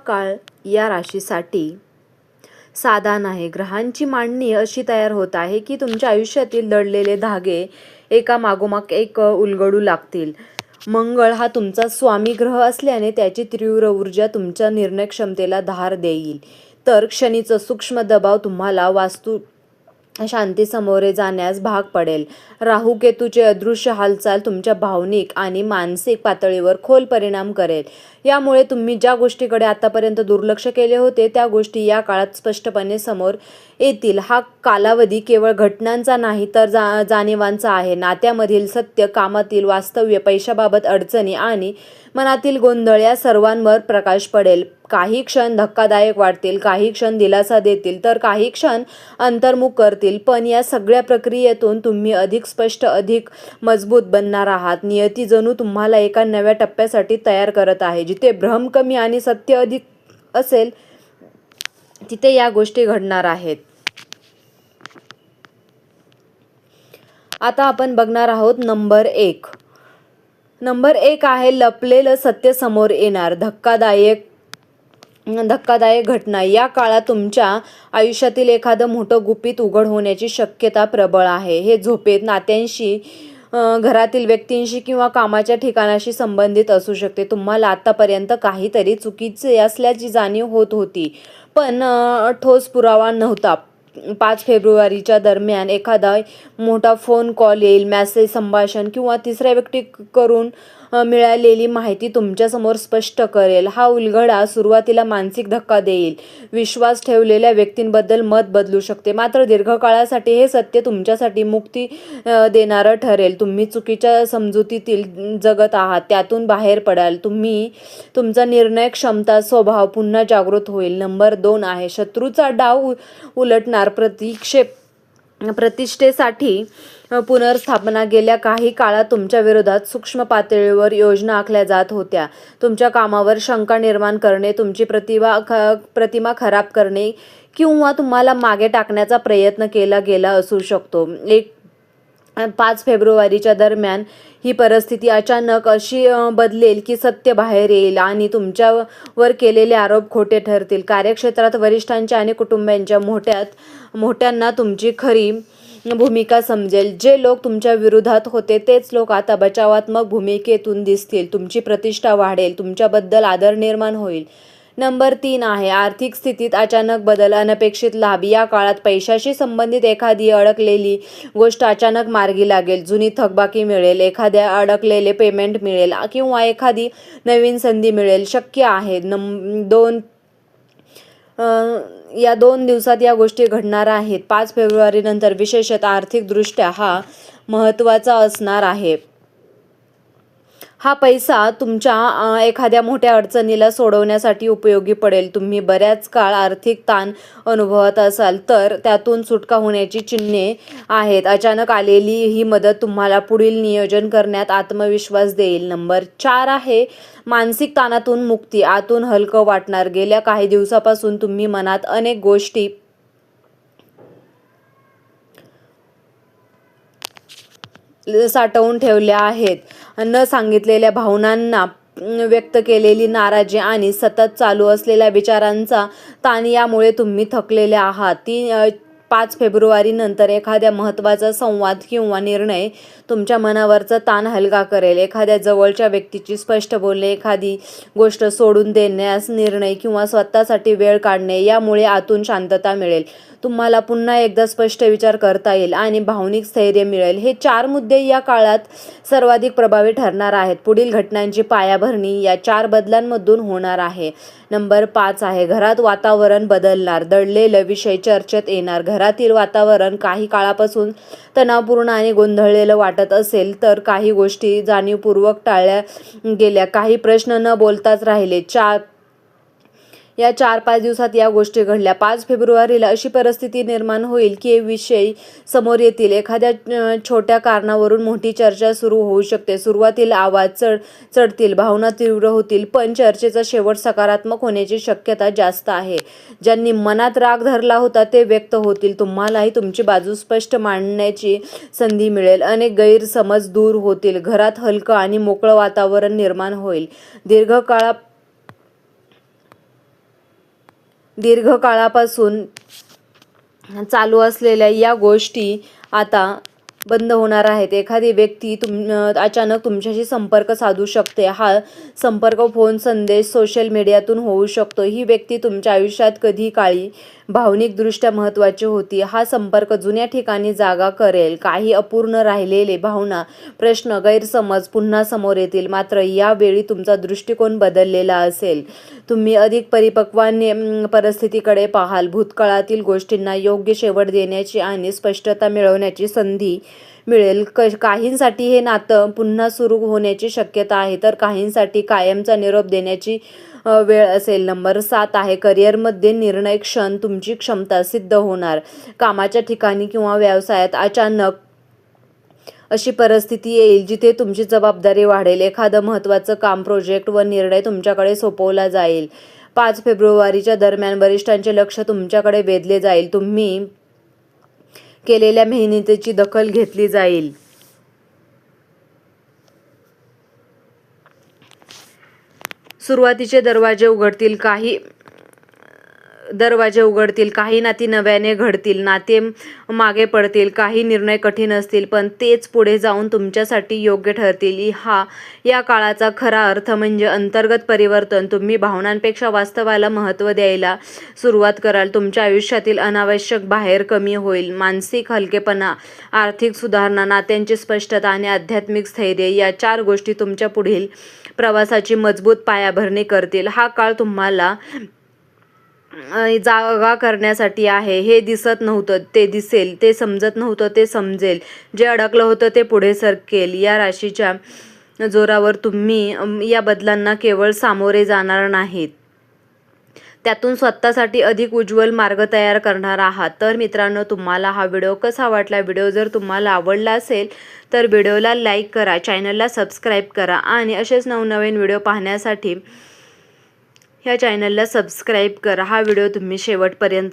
काळ या राशीसाठी साधा नाही. ग्रहांची मांडणी अशी तयार होत आहे की तुमच्या आयुष्यातील दडलेले धागे एका मागोमाग एक उलगडू लागतील. मंगळ हा तुमचा स्वामी ग्रह असल्याने त्याची तीव्र ऊर्जा तुमच्या निर्णय क्षमतेला धार देईल. तर क्षणिक सूक्ष्म दबाव तुम्हाला वास्तू शांती समोरे जाण्यास भाग पडेल. राहू केतूचे अदृश्य हालचाल तुमच्या भावनिक आणि मानसिक पातळीवर खोल परिणाम करेल. यामुळे तुम्ही ज्या गोष्टीकडे आतापर्यंत दुर्लक्ष केले होते त्या गोष्टी या काळात स्पष्टपणे समोर येतील. हा कालावधी केवळ घटनांचा नाही तर जाणीवांचा आहे. नात्यामधील सत्य, कामातील वास्तव्य, पैशाबाबत अडचणी आणि मनातील गोंधळ या सर्वांवर प्रकाश पडेल. काही क्षण धक्कादायक वाटतील, काही क्षण दिलासा देतील, तर काही क्षण अंतर्मुख करतील. पण या सगळ्या प्रक्रियेतून तुम्ही अधिक स्पष्ट, अधिक मजबूत बनणार आहात. नियती जणू तुम्हाला एका नव्या टप्प्यासाठी तयार करत आहे. जिथे भ्रम कमी आणि सत्य अधिक असेल तिथे या गोष्टी घडणार आहेत. आता आपण बघणार आहोत नंबर 1. नंबर 1 आहे लपलेलं सत्य समोर येणार. धक्कादायक घटना. या काळात तुमच्या आयुष्यातील एखादं मोठं गुपित उघड होण्याची शक्यता प्रबळ आहे. हे झोपेत, नात्यांशी, घरातील व्यक्तींशी किंवा कामाच्या ठिकाणाशी संबंधित असू शकते. तुम्हाला आतापर्यंत काहीतरी चुकीचे असल्याची जाणीव होत होती पण ठोस पुरावा नव्हता. 5 फेब्रुवारीच्या दरम्यान एखादा मोठा फोन कॉल येईल, मेसेज, संभाषण किंवा तिसऱ्या व्यक्तीकडून मिळालेली माहिती तुमच्यासमोर स्पष्ट करेल. हा उलगडा सुरुवातीला मानसिक धक्का देईल. विश्वास ठेवलेल्या व्यक्तींबद्दल मत बदलू शकते, मात्र दीर्घकाळासाठी हे सत्य तुमच्यासाठी मुक्ती देणारं ठरेल. तुम्ही चुकीच्या समजुतीतील जगत आहात त्यातून बाहेर पडाल. तुमचा निर्णय क्षमता, स्वभाव पुन्हा जागृत होईल. नंबर 2 आहे शत्रूचा डाव उलटणार. प्रतिष्ठेसाठी पुनर्स्थापना. गेल्या काही काळात तुमच्या विरोधात सूक्ष्म पातळीवर योजना आखल्या जात होत्या. तुमच्या कामावर शंका निर्माण करणे, तुमची प्रतिमा खराब करणे किंवा तुम्हाला मागे टाकण्याचा प्रयत्न केला गेला असू शकतो. 5 फेब्रुवारीच्या दरम्यान ही परिस्थिती अचानक अशी बदलेल की सत्य बाहेर येईल आणि तुमच्यावर केलेले आरोप खोटे ठरतील. कार्यक्षेत्रात वरिष्ठांच्या आणि कुटुंबियांच्या मोठ्यांना तुमची खरी भूमिका समजेल. जे लोक तुमच्या विरोधात होते तेच लोक आता बचावात्मक भूमिकेतून दिसतील. तुमची प्रतिष्ठा वाढेल, तुमच्याबद्दल आदर निर्माण होईल. नंबर 3 आहे आर्थिक स्थितीत अचानक बदल, अनपेक्षित लाभ. या काळात पैशाशी संबंधित एखादी अडकलेली गोष्ट अचानक मार्गी लागेल. जुनी थकबाकी मिळेल, एखाद्या अडकलेले पेमेंट मिळेल किंवा एखादी नवीन संधी मिळेल. शक्य आहे या 2 दिवसात या गोष्टी घडणार आहेत. 5 फेब्रुवारी नंतर विशेषतः आर्थिकदृष्ट्या हा महत्त्वाचा असणार आहे. हा पैसा तुमच्या एखाद्या मोठ्या अडचणीला सोडवण्यासाठी उपयोगी पडेल. तुम्ही बऱ्याच काळ आर्थिक ताण अनुभवत असाल तर त्यातून सुटका होण्याची चिन्हे आहेत. अचानक आलेली ही मदत तुम्हाला पुढील नियोजन करण्यात आत्मविश्वास देईल. नंबर 4 आहे मानसिक ताणातून मुक्ती. आतून हलकं वाटणार. गेल्या काही दिवसापासून तुम्ही मनात अनेक गोष्टी साठवून ठेवल्या आहेत. न सांगितलेल्या भावनांना व्यक्त केलेली नाराजी आणि सतत चालू असलेल्या विचारांचा ताण यामुळे तुम्ही थकलेले आहात. 5 फेब्रुवारी नंतर एखाद्या महत्त्वाचा संवाद किंवा निर्णय तुमच्या मनावरचा ताण हलका करेल. एखाद्या जवळच्या व्यक्तीची स्पष्ट बोलणे, एखादी गोष्ट सोडून देण्यास निर्णय किंवा स्वतःसाठी वेळ काढणे यामुळे आतून शांतता मिळेल. तुम्हाला पुन्हा एकदा स्पष्ट विचार करता येईल आणि भावनिक स्थैर्य मिळेल. हे 4 मुद्दे या काळात सर्वाधिक प्रभावी ठरणार आहेत. पुढील घटनांची पायाभरणी या 4 बदलांमधून होणार आहे. नंबर 5 आहे घरात वातावरण बदलणार. दडलेलं विषय चर्चेत येणार. घरातील वातावरण काही काळापासून तणावपूर्ण आणि गोंधळलेलं वाटत असेल तर काही गोष्टी जाणीवपूर्वक टाळल्या गेल्या, काही प्रश्न न बोलताच राहिले. या 4-5 दिवसात या गोष्टी घडल्या. 5 फेब्रुवारीला अशी परिस्थिती निर्माण होईल की विषय समोर येतील. एखाद्या छोट्या कारणावरून मोठी चर्चा सुरू होऊ शकते. सुरुवातीला आवाज चढतील, भावना तीव्र होतील, पण चर्चेचा शेवट सकारात्मक होण्याची शक्यता जास्त आहे. ज्यांनी मनात राग धरला होता ते व्यक्त होतील. तुम्हालाही तुमची बाजू स्पष्ट मांडण्याची संधी मिळेल. अनेक गैरसमज दूर होतील. घरात हलकं आणि मोकळं वातावरण निर्माण होईल. दीर्घकाळापासून चालू असलेल्या या गोष्टी आता बंद होणार आहेत. एखादी व्यक्ती अचानक तुमच्याशी संपर्क साधू शकते. हा संपर्क फोन, संदेश, सोशल मीडियातून होऊ शकतो. ही व्यक्ती तुमच्या आयुष्यात कधी काळी भावनिकदृष्ट्या महत्त्वाची होती. हा संपर्क जुन्या ठिकाणी जागा करेल. काही अपूर्ण राहिलेले भावना, प्रश्न, गैरसमज पुन्हा समोर येतील. मात्र यावेळी तुमचा दृष्टिकोन बदललेला असेल. तुम्ही अधिक परिपक्वाने परिस्थितीकडे पाहाल. भूतकाळातील गोष्टींना योग्य शेवट देण्याची आणि स्पष्टता मिळवण्याची संधी मिळेल. काहींसाठी हे नातं पुन्हा सुरू होण्याची शक्यता आहे, तर काहींसाठी कायमचा निरोप देण्याची वेळ असेल. नंबर 7 आहे करिअरमध्ये निर्णय क्षण. तुमची क्षमता सिद्ध होणार. कामाच्या ठिकाणी किंवा व्यवसायात अचानक अशी परिस्थिती येईल जिथे तुमची जबाबदारी वाढेल. एखादं महत्त्वाचं काम, प्रोजेक्ट व निर्णय तुमच्याकडे सोपवला जाईल. 5 फेब्रुवारीच्या दरम्यान वरिष्ठांचे लक्ष तुमच्याकडे वेधले जाईल. तुम्ही केलेल्या मेहनतीची दखल घेतली जाईल. सुरुवातीचे दरवाजे उघडतील. काही नाती नव्याने घडतील. नाते मागे पडतील. काही निर्णय कठीण असतील, पण तेच पुढे जाऊन तुमच्यासाठी योग्य ठरतील. या काळाचा खरा अर्थ म्हणजे अंतर्गत परिवर्तन. तुम्ही भावनांपेक्षा वास्तवाला महत्त्व द्यायला सुरुवात कराल. तुमच्या आयुष्यातील अनावश्यक बाहेर कमी होईल. मानसिक हलकेपणा, आर्थिक सुधारणा, नात्यांची स्पष्टता आणि आध्यात्मिक स्थैर्य या 4 गोष्टी तुमच्या पुढील प्रवासाची मजबूत पायाभरणी करतील. हा काळ तुम्हाला जागा करण्यासाठी आहे. हे दिसत नव्हतं ते दिसेल. ते समजत नव्हतं ते समजेल. जे अडकलं होतं ते पुढे सरकेल. या राशीच्या जोरावर तुम्ही या बदलांना केवळ सामोरे जाणार नाहीत, त्यातून स्वतःसाठी अधिक उज्ज्वल मार्ग तयार करणार आहात. तर मित्रांनो, तुम्हाला हा व्हिडिओ कसा वाटला? व्हिडिओ जर तुम्हाला आवडला असेल तर व्हिडिओला लाईक करा, चॅनलला सबस्क्राईब करा आणि असेच नवनवीन व्हिडिओ पाहण्यासाठी ह्या चॅनलला सबस्क्राईब करा. हा व्हिडिओ तुम्ही शेवटपर्यंत